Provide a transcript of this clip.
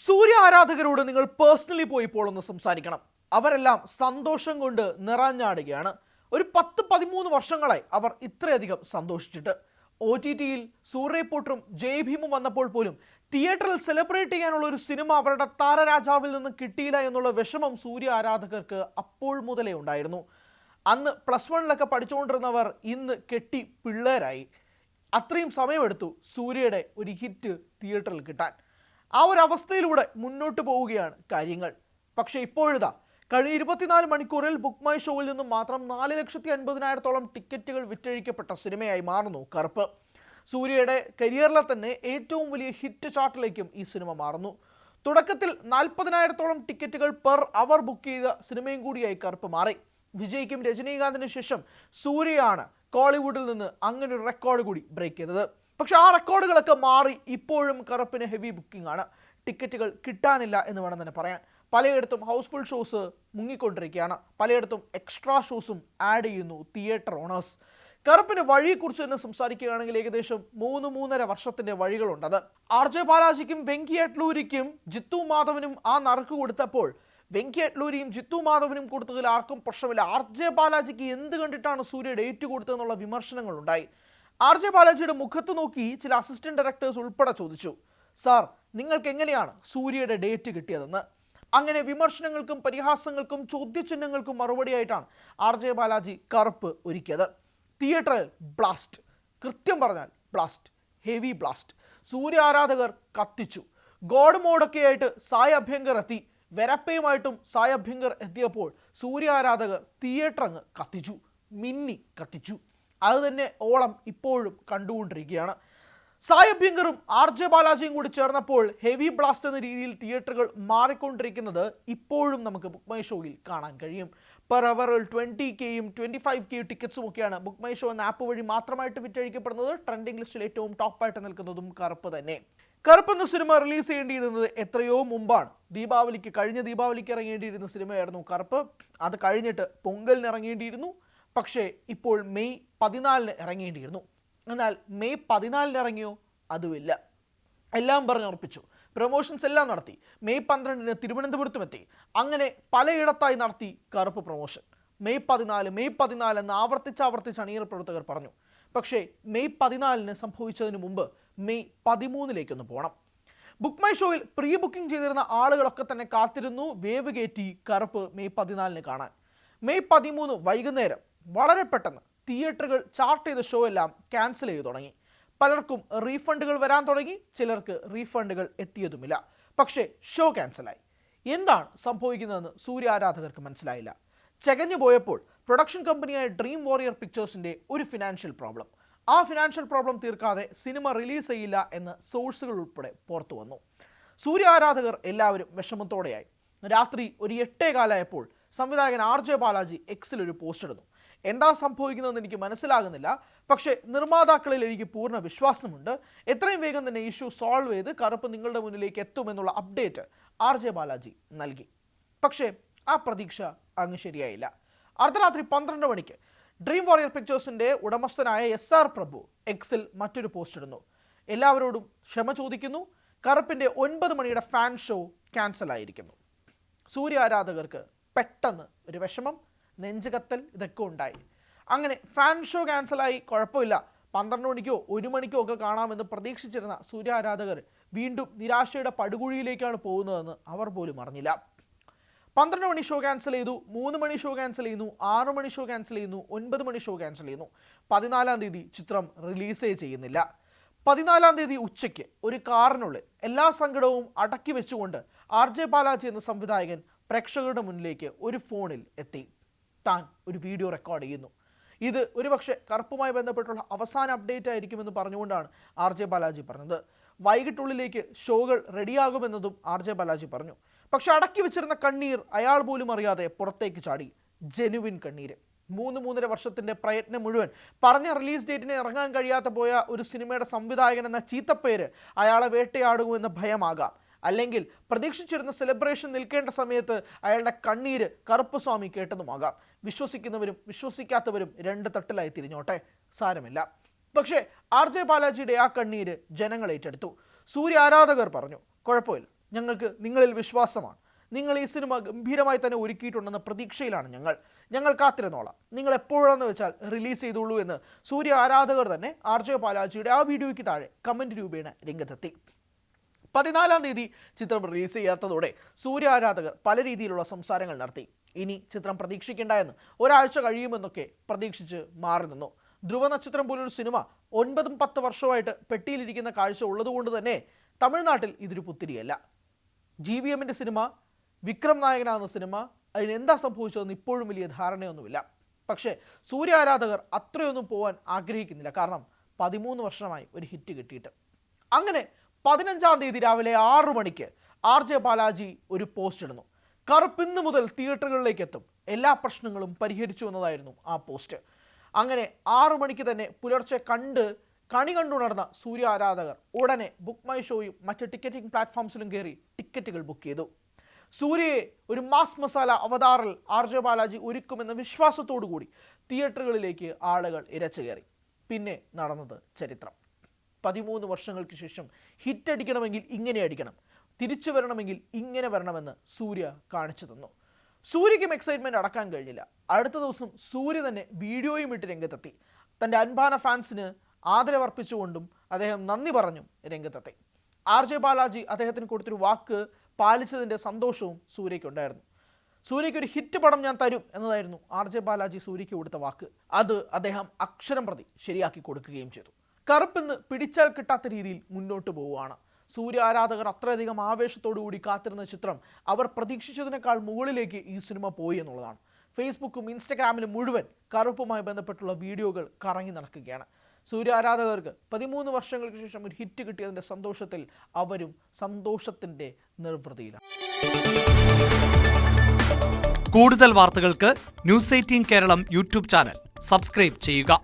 സൂര്യ ആരാധകരോട് നിങ്ങൾ പേഴ്സണലി പോയി ഇപ്പോൾ ഒന്ന് സംസാരിക്കണം. അവരെല്ലാം സന്തോഷം കൊണ്ട് നിറഞ്ഞാടുകയാണ്. ഒരു 10-13 വർഷങ്ങളായി അവർ ഇത്രയധികം സന്തോഷിച്ചിട്ട്. OTT-യിൽ സൂര്യ റിപ്പോർട്ടറും ജയ് ഭീമും വന്നപ്പോൾ പോലും തിയേറ്ററിൽ സെലിബ്രേറ്റ് ചെയ്യാനുള്ള ഒരു സിനിമ അവരുടെ താരരാജാവിൽ നിന്ന് കിട്ടിയില്ല എന്നുള്ള വിഷമം സൂര്യ ആരാധകർക്ക് അപ്പോൾ മുതലേ ഉണ്ടായിരുന്നു. അന്ന് +1 പഠിച്ചുകൊണ്ടിരുന്നവർ ഇന്ന് കെട്ടി പിള്ളേരായി. അത്രയും സമയമെടുത്തു സൂര്യയുടെ ഒരു ഹിറ്റ് തിയേറ്ററിൽ കിട്ടാൻ. ആ ഒരു അവസ്ഥയിലൂടെ മുന്നോട്ട് പോവുകയാണ് കാര്യങ്ങൾ. പക്ഷേ ഇപ്പോഴിതാ കഴിഞ്ഞ 24 മണിക്കൂറിൽ ബുക്ക് മൈ ഷോയിൽ നിന്നും മാത്രം 4,50,000-ഓളം ടിക്കറ്റുകൾ വിറ്റഴിക്കപ്പെട്ട സിനിമയായി മാറുന്നു കറുപ്പ്. സൂര്യയുടെ കരിയറിലെ തന്നെ ഏറ്റവും വലിയ ഹിറ്റ് ചാർട്ടിലേക്കും ഈ സിനിമ മാറുന്നു. തുടക്കത്തിൽ 40,000-ഓളം ടിക്കറ്റുകൾ പെർ അവർ ബുക്ക് ചെയ്ത സിനിമയും കൂടിയായി കറുപ്പ് മാറി. വിജയ്ക്കും രജനീകാന്തിന് ശേഷം സൂര്യയാണ് കോളിവുഡിൽ നിന്ന് അങ്ങനെ ഒരു റെക്കോർഡ് കൂടി ബ്രേക്ക് ചെയ്തത്. പക്ഷെ ആ റെക്കോർഡുകളൊക്കെ മാറി ഇപ്പോഴും കറുപ്പിന് ഹെവി ബുക്കിംഗ് ആണ്. ടിക്കറ്റുകൾ കിട്ടാനില്ല എന്ന് വേണം തന്നെ പറയാൻ. പലയിടത്തും ഹൗസ്ഫുൾ ഷോസ് മുങ്ങിക്കൊണ്ടിരിക്കുകയാണ്. പലയിടത്തും എക്സ്ട്രാ ഷോസും ആഡ് ചെയ്യുന്നു തിയേറ്റർ ഓണേഴ്സ്. കറുപ്പിന് വഴിയെക്കുറിച്ച് തന്നെ സംസാരിക്കുകയാണെങ്കിൽ ഏകദേശം 3-3.5 വർഷത്തിന്റെ വഴികളുണ്ടത്. RJ ബാലാജിക്കും വെങ്കി അട്ലൂരിക്കും ജിത്തു മാധവനും ആ നറുക്ക് കൊടുത്തപ്പോൾ വെങ്കി അട്ലൂരിയും ജിത്തു മാധവനും കൊടുത്തതിൽ ആർക്കും പ്രശ്നമില്ല. RJ ബാലാജിക്ക് എന്ത് കണ്ടിട്ടാണ് സൂര്യ ഡേറ്റ് കൊടുത്തതെന്നുള്ള വിമർശനങ്ങൾ ഉണ്ടായി. RJ ബാലാജിയുടെ മുഖത്ത് നോക്കി ചില അസിസ്റ്റന്റ് ഡയറക്ടേഴ്സ് ഉൾപ്പെടെ ചോദിച്ചു, സാർ നിങ്ങൾക്ക് എങ്ങനെയാണ് സൂര്യയുടെ ഡേറ്റ് കിട്ടിയതെന്ന്. അങ്ങനെ വിമർശനങ്ങൾക്കും പരിഹാസങ്ങൾക്കും ചോദ്യചിഹ്നങ്ങൾക്കും മറുപടിയായിട്ടാണ് RJ ബാലാജി കറുപ്പ് ഒരുക്കിയത്. തിയേറ്ററിൽ ബ്ലാസ്റ്റ്, കൃത്യം പറഞ്ഞാൽ ബ്ലാസ്റ്റ്, ഹെവി ബ്ലാസ്റ്റ്. സൂര്യ ആരാധകർ കത്തിച്ചു. ഗോഡ് മോഡൊക്കെ ആയിട്ട് സായ് അഭ്യങ്കർ എത്തി. വെരപ്പയുമായിട്ടും സായ് അഭ്യങ്കർ എത്തിയപ്പോൾ സൂര്യ ആരാധകർ തിയേറ്റർ അങ്ങ് കത്തിച്ചു, മിന്നി കത്തിച്ചു. അത് തന്നെ ഓളം ഇപ്പോഴും കണ്ടുകൊണ്ടിരിക്കുകയാണ്. സായ് അഭ്യങ്കറും RJ ബാലാജിയും കൂടി ചേർന്നപ്പോൾ ഹെവി ബ്ലാസ്റ്റ് എന്ന രീതിയിൽ തിയേറ്ററുകൾ മാറിക്കൊണ്ടിരിക്കുന്നത് ഇപ്പോഴും നമുക്ക് ബുക്ക് മൈ ഷോയിൽ കാണാൻ കഴിയും. പെർ അവറിൽ 20,000-യും 25,000 ടിക്കറ്റ്സും ഒക്കെയാണ് ബുക്ക് മൈ ഷോ എന്ന ആപ്പ് വഴി മാത്രമായിട്ട് വിറ്റഴിക്കപ്പെടുന്നത്. ട്രെൻഡിംഗ് ലിസ്റ്റിൽ ഏറ്റവും ടോപ്പായിട്ട് നിൽക്കുന്നതും കറുപ്പ് തന്നെ. കറുപ്പ് എന്ന സിനിമ റിലീസ് ചെയ്യേണ്ടിയിരുന്നത് എത്രയോ മുമ്പാണ്. കഴിഞ്ഞ ദീപാവലിക്ക് ഇറങ്ങേണ്ടിയിരുന്ന സിനിമയായിരുന്നു കറുപ്പ്. അത് കഴിഞ്ഞിട്ട് പൊങ്കലിന് ഇറങ്ങേണ്ടിയിരുന്നു. പക്ഷേ ഇപ്പോൾ മെയ് 14 ഇറങ്ങേണ്ടിയിരുന്നു. എന്നാൽ മെയ് 14 ഇറങ്ങിയോ? അതുമില്ല. എല്ലാം പറഞ്ഞുറപ്പിച്ചു. പ്രൊമോഷൻസ് എല്ലാം നടത്തി. മെയ് 12 തിരുവനന്തപുരത്തും എത്തി. അങ്ങനെ പലയിടത്തായി നടത്തി കറുപ്പ് പ്രൊമോഷൻ. മെയ് 14 എന്ന് ആവർത്തിച്ച് അണിയറ പ്രവർത്തകർ പറഞ്ഞു. പക്ഷേ മെയ് 14 സംഭവിച്ചതിന് മുമ്പ് മെയ് 13 പോകണം. ബുക്ക് മൈ ഷോയിൽ പ്രീ ബുക്കിംഗ് ചെയ്തിരുന്ന ആളുകളൊക്കെ തന്നെ കാത്തിരുന്നു വേവ് കയറ്റി കറുപ്പ് മെയ് 14 കാണാൻ. മെയ് 13 വൈകുന്നേരം വളരെ പെട്ടെന്ന് തിയേറ്ററുകൾ ചാർട്ട് ചെയ്ത ഷോ എല്ലാം ക്യാൻസൽ ചെയ്തു തുടങ്ങി. പലർക്കും റീഫണ്ടുകൾ വരാൻ തുടങ്ങി, ചിലർക്ക് റീഫണ്ടുകൾ എത്തിയതുമില്ല. പക്ഷേ ഷോ ക്യാൻസലായി. എന്താണ് സംഭവിക്കുന്നതെന്ന് സൂര്യ ആരാധകർക്ക് മനസ്സിലായില്ല. ചകഞ്ഞു പോയപ്പോൾ പ്രൊഡക്ഷൻ കമ്പനിയായ ഡ്രീം വാരിയർ പിക്ചേഴ്സിൻ്റെ ഒരു ഫിനാൻഷ്യൽ പ്രോബ്ലം. ആ ഫിനാൻഷ്യൽ പ്രോബ്ലം തീർക്കാതെ സിനിമ റിലീസ് ചെയ്യില്ല എന്ന് സോഴ്സുകൾ ഉൾപ്പെടെ പുറത്തു വന്നു. സൂര്യ ആരാധകർ എല്ലാവരും വിഷമത്തോടെയായി. രാത്രി ഒരു 8:15 സംവിധായകൻ RJ ബാലാജി എക്സിൽ ഒരു പോസ്റ്റ് ഇടുന്നു. എന്താ സംഭവിക്കുന്നതെന്ന് എനിക്ക് മനസ്സിലാകുന്നില്ല. പക്ഷേ നിർമ്മാതാക്കളിൽ എനിക്ക് പൂർണ്ണ വിശ്വാസമുണ്ട്. എത്രയും വേഗം തന്നെ ഇഷ്യൂ സോൾവ് ചെയ്ത് കറുപ്പ് നിങ്ങളുടെ മുന്നിലേക്ക് എത്തുമെന്നുള്ള അപ്ഡേറ്റ് RJ ബാലാജി നൽകി. പക്ഷേ ആ പ്രതീക്ഷ അങ്ങ് ശരിയായില്ല. അർദ്ധരാത്രി 12 മണിക്ക് ഡ്രീം വാരിയർ പിക്ചേഴ്സിൻ്റെ ഉടമസ്ഥനായ SR പ്രഭു എക്സിൽ മറ്റൊരു പോസ്റ്റ് ഇടുന്നു. എല്ലാവരോടും ക്ഷമ ചോദിക്കുന്നു. കറുപ്പിൻ്റെ 9 മണിയുടെ ഫാൻ ഷോ ക്യാൻസൽ ആയിരിക്കുന്നു. സൂര്യ ആരാധകർക്ക് പെട്ടെന്ന് ഒരു വിഷമം, നെഞ്ചുകത്തൽ ഇതൊക്കെ ഉണ്ടായി. അങ്ങനെ ഫാൻ ഷോ ക്യാൻസലായി, കുഴപ്പമില്ല, 12 മണിക്കോ 1 മണിക്കോ ഒക്കെ കാണാമെന്ന് പ്രതീക്ഷിച്ചിരുന്ന സൂര്യ ആരാധകർ വീണ്ടും നിരാശയുടെ പടുകുഴിയിലേക്കാണ് പോകുന്നതെന്ന് അവർ പോലും അറിഞ്ഞില്ല. 12 മണി ഷോ ക്യാൻസൽ ചെയ്തു, 3 മണി ഷോ ക്യാൻസൽ ചെയ്യുന്നു, 6 മണി ഷോ ക്യാൻസൽ ചെയ്യുന്നു, 9 മണി ഷോ ക്യാൻസൽ ചെയ്യുന്നു. 14-ാം തീയതി ചിത്രം റിലീസേ ചെയ്യുന്നില്ല. 14-ാം തീയതി ഉച്ചയ്ക്ക് ഒരു കാറിനുള്ളിൽ എല്ലാ സങ്കടവും അടക്കി വെച്ചുകൊണ്ട് RJ ബാലാജി എന്ന സംവിധായകൻ പ്രേക്ഷകരുടെ മുന്നിലേക്ക് ഒരു ഫോണിൽ എത്തി. താൻ ഒരു വീഡിയോ റെക്കോർഡ് ചെയ്യുന്നു. ഇത് ഒരുപക്ഷെ കറുപ്പുമായി ബന്ധപ്പെട്ടുള്ള അവസാന അപ്ഡേറ്റ് ആയിരിക്കുമെന്ന് പറഞ്ഞുകൊണ്ടാണ് RJ ബാലാജി പറഞ്ഞത്. വൈകിട്ടുള്ളിലേക്ക് ഷോകൾ റെഡിയാകുമെന്നതും RJ ബാലാജി പറഞ്ഞു. പക്ഷെ അടക്കി വെച്ചിരുന്ന കണ്ണീർ അയാൾ പോലും അറിയാതെ പുറത്തേക്ക് ചാടി. ജെനുവിൻ കണ്ണീര്. 3-3.5 വർഷത്തിൻ്റെ പ്രയത്നം മുഴുവൻ പറഞ്ഞ റിലീസ് ഡേറ്റിന് ഇറങ്ങാൻ കഴിയാതെ പോയ ഒരു സിനിമയുടെ സംവിധായകൻ എന്ന ചീത്തപ്പേര് അയാളെ വേട്ടയാടുമെന്ന ഭയമാകാം. അല്ലെങ്കിൽ പ്രതീക്ഷിച്ചിരുന്ന സെലിബ്രേഷൻ നിൽക്കേണ്ട സമയത്ത് അയാളുടെ കണ്ണീര് കറുപ്പ് സ്വാമി കേട്ടതുമാകാം. വിശ്വസിക്കുന്നവരും വിശ്വസിക്കാത്തവരും 2 തട്ടിലായി തിരിഞ്ഞോട്ടെ, സാരമില്ല. പക്ഷേ RJ ബാലാജിയുടെ ആ കണ്ണീര് ജനങ്ങൾ ഏറ്റെടുത്തു. സൂര്യ ആരാധകർ പറഞ്ഞു, കുഴപ്പമില്ല, ഞങ്ങൾക്ക് നിങ്ങളിൽ വിശ്വാസമാണ്. നിങ്ങൾ ഈ സിനിമ ഗംഭീരമായി തന്നെ ഒരുക്കിയിട്ടുണ്ടെന്ന പ്രതീക്ഷയിലാണ് ഞങ്ങൾ കാത്തിരുന്നോളാം. നിങ്ങൾ എപ്പോഴാണെന്ന് വെച്ചാൽ റിലീസ് ചെയ്തോളൂ എന്ന് സൂര്യ ആരാധകർ തന്നെ RJ ബാലാജിയുടെ ആ വീഡിയോയ്ക്ക് താഴെ കമൻറ്റ് രൂപേണ രംഗത്തെത്തി. 14-ാം തീയതി ചിത്രം റിലീസ് ചെയ്യാത്തതോടെ സൂര്യ ആരാധകർ പല രീതിയിലുള്ള സംസാരങ്ങൾ നടത്തി. ഇനി ചിത്രം പ്രതീക്ഷിക്കേണ്ട എന്ന് ഒരാഴ്ച കഴിയുമെന്നൊക്കെ പ്രതീക്ഷിച്ച് മാറി നിന്നു. ധ്രുവ നക്ഷത്രം പോലൊരു സിനിമ 9-10 വർഷമായിട്ട് പെട്ടിയിലിരിക്കുന്ന കാഴ്ച ഉള്ളതുകൊണ്ട് തന്നെ തമിഴ്നാട്ടിൽ ഇതൊരു പുത്തിരിയല്ല. GVMൻ്റെ സിനിമ, വിക്രം നായകനാകുന്ന സിനിമ, അതിനെന്താ സംഭവിച്ചതെന്ന് ഇപ്പോഴും വലിയ ധാരണയൊന്നുമില്ല. പക്ഷേ സൂര്യ ആരാധകർ അത്രയൊന്നും പോകാൻ ആഗ്രഹിക്കുന്നില്ല. കാരണം 13 വർഷമായി ഒരു ഹിറ്റ് കിട്ടിയിട്ട്. അങ്ങനെ 15-ാം തീയതി രാവിലെ 6 മണിക്ക് RJ ബാലാജി ഒരു പോസ്റ്റ് ഇടുന്നു. കറുപ്പിന്ന് മുതൽ തിയേറ്ററുകളിലേക്ക് എത്തും, എല്ലാ പ്രശ്നങ്ങളും പരിഹരിച്ചു എന്നതായിരുന്നു ആ പോസ്റ്റ്. അങ്ങനെ 6 മണിക്ക് തന്നെ പുലർച്ചെ കണി കണ്ടു നടന്ന സൂര്യ ആരാധകർ ഉടനെ ബുക്ക് മൈ ഷോയും മറ്റ് ടിക്കറ്റിംഗ് പ്ലാറ്റ്ഫോംസിലും കയറി ടിക്കറ്റുകൾ ബുക്ക് ചെയ്തു. സൂര്യയെ ഒരു മാസ് മസാല അവതാറിൽ RJ ബാലാജി ഒരുക്കുമെന്ന വിശ്വാസത്തോടു കൂടി തിയേറ്ററുകളിലേക്ക് ആളുകൾ ഇരച്ചു കയറി. പിന്നെ നടന്നത് ചരിത്രം. 13 വർഷങ്ങൾക്ക് ശേഷം ഹിറ്റ് അടിക്കണമെങ്കിൽ ഇങ്ങനെ അടിക്കണം, തിരിച്ചു വരണമെങ്കിൽ ഇങ്ങനെ വരണമെന്ന് സൂര്യ കാണിച്ചു തന്നു. സൂര്യയ്ക്കും എക്സൈറ്റ്മെൻറ്റ് അടക്കാൻ കഴിഞ്ഞില്ല. അടുത്ത ദിവസം സൂര്യ തന്നെ വീഡിയോയും ഇട്ട് രംഗത്തെത്തി. തൻ്റെ അൻപാന ഫാൻസിന് ആദരവർപ്പിച്ചുകൊണ്ടും അദ്ദേഹം നന്ദി പറഞ്ഞും രംഗത്തെത്തി. RJ ബാലാജി അദ്ദേഹത്തിന് കൊടുത്തൊരു വാക്ക് പാലിച്ചതിൻ്റെ സന്തോഷവും സൂര്യയ്ക്കുണ്ടായിരുന്നു. സൂര്യയ്ക്ക് ഒരു ഹിറ്റ് പടം ഞാൻ തരും എന്നതായിരുന്നു RJ ബാലാജി സൂര്യയ്ക്ക് കൊടുത്ത വാക്ക്. അത് അദ്ദേഹം അക്ഷരം പ്രതി ശരിയാക്കി കൊടുക്കുകയും ചെയ്തു. കറുപ്പെന്ന് പിടിച്ചാൽ കിട്ടാത്ത രീതിയിൽ മുന്നോട്ട് പോവുകയാണ്. സൂര്യ ആരാധകർ അത്രയധികം ആവേശത്തോടു കൂടി കാത്തിരുന്ന ചിത്രം അവർ പ്രതീക്ഷിച്ചതിനേക്കാൾ മുകളിലേക്ക് ഈ സിനിമ പോയി എന്നുള്ളതാണ്. ഫേസ്ബുക്കും ഇൻസ്റ്റഗ്രാമിലും മുഴുവൻ കറുപ്പുമായി ബന്ധപ്പെട്ടുള്ള വീഡിയോകൾ കറങ്ങി നടക്കുകയാണ്. സൂര്യ ആരാധകർക്ക് 13 വർഷങ്ങൾക്ക് ശേഷം ഒരു ഹിറ്റ് കിട്ടിയതിൻ്റെ സന്തോഷത്തിൽ അവരും സന്തോഷത്തിൻ്റെ നിർവൃതിയിലാണ്. കൂടുതൽ വാർത്തകൾക്ക് News 18 Keralam YouTube channel subscribe ചെയ്യുക.